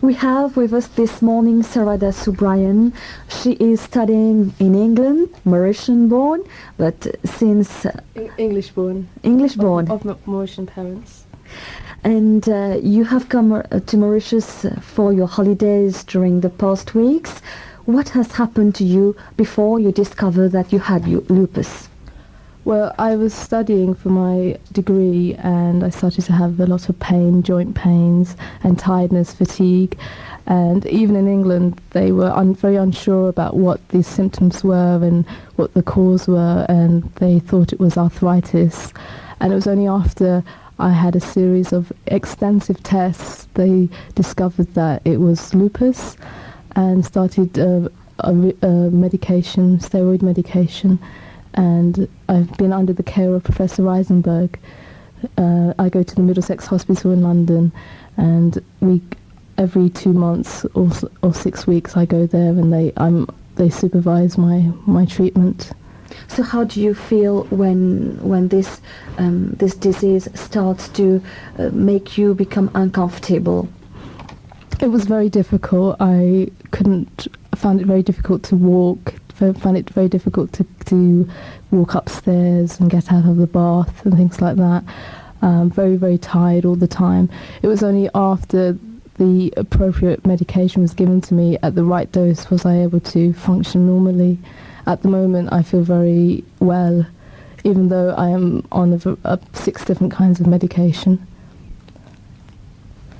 We have with us this morning Saradha Soobrayen. She is studying in England, Mauritian-born, but since... English-born. English-born. Of Mauritian parents. And you have come to Mauritius for your holidays during the past weeks. What has happened to you before you discovered that you had lupus? Well, I was studying for my degree and I started to have a lot of pain, joint pains and tiredness, fatigue. And even in England, they were very unsure about what these symptoms were and what the cause were, and they thought it was arthritis. And it was only after I had a series of extensive tests they discovered that it was lupus and started a medication, steroid medication. And I've been under the care of Professor Reisenberg. I go to the Middlesex Hospital in London, and every 2 months or 6 weeks I go there, and they supervise my treatment. So how do you feel when this disease starts to make you become uncomfortable? It was very difficult. I found it very difficult to walk. Found it very difficult to walk upstairs and get out of the bath and things like that. Very, very tired all the time. It was only after the appropriate medication was given to me at the right dose was I able to function normally. At the moment I feel very well, even though I am on 6 different kinds of medication.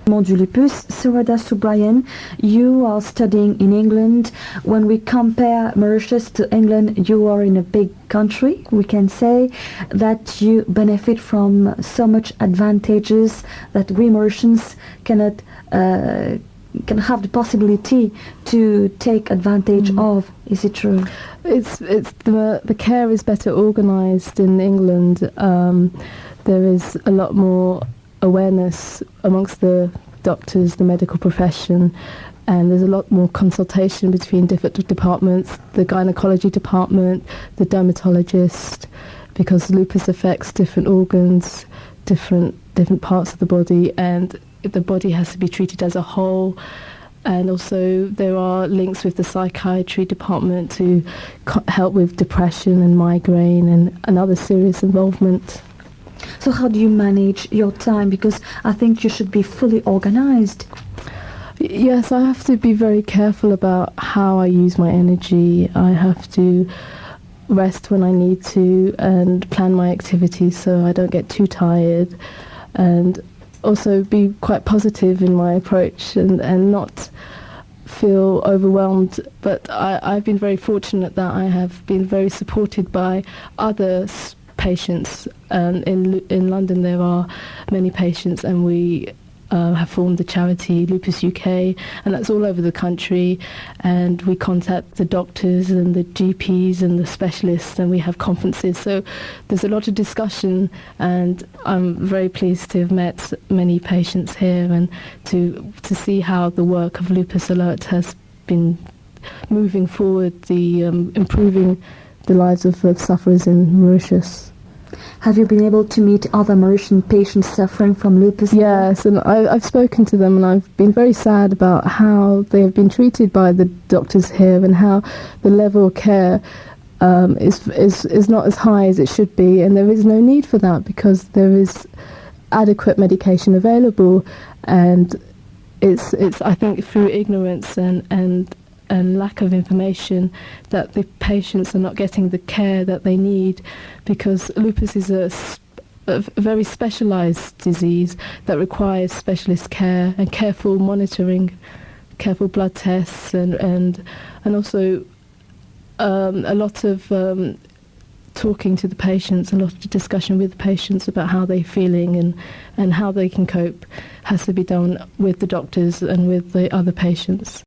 Du lupus, Saradha Soobrayen, you are studying in England. When we compare Mauritius to England, you are in a big country. We can say that you benefit from so much advantages that we Mauritians can have the possibility to take advantage of. Is it true? The care is better organised in England. There is a lot more awareness amongst the doctors, the medical profession, and there's a lot more consultation between different departments, the gynecology department, the dermatologist, because lupus affects different organs, different parts of the body, and the body has to be treated as a whole. And also there are links with the psychiatry department to help with depression and migraine and other serious involvement. So how do you manage your time? Because I think you should be fully organized. Yes, I have to be very careful about how I use my energy. I have to rest when I need to and plan my activities so I don't get too tired, and also be quite positive in my approach and not feel overwhelmed. But I've been very fortunate that I have been very supported by other patients. In London there are many patients, and we have formed the charity Lupus UK, and that's all over the country, and we contact the doctors and the GPs and the specialists, and we have conferences, so there's a lot of discussion, and I'm very pleased to have met many patients here and to see how the work of Lupus Alert has been moving forward, improving the lives of sufferers in Mauritius. Have you been able to meet other Mauritian patients suffering from lupus? Yes, and I've spoken to them, and I've been very sad about how they have been treated by the doctors here, and how the level of care is not as high as it should be, and there is no need for that because there is adequate medication available, and it's I think through ignorance and lack of information that the patients are not getting the care that they need, because lupus is a very specialised disease that requires specialist care and careful monitoring, careful blood tests, and also a lot of talking to the patients, a lot of discussion with the patients about how they're feeling and how they can cope has to be done with the doctors and with the other patients.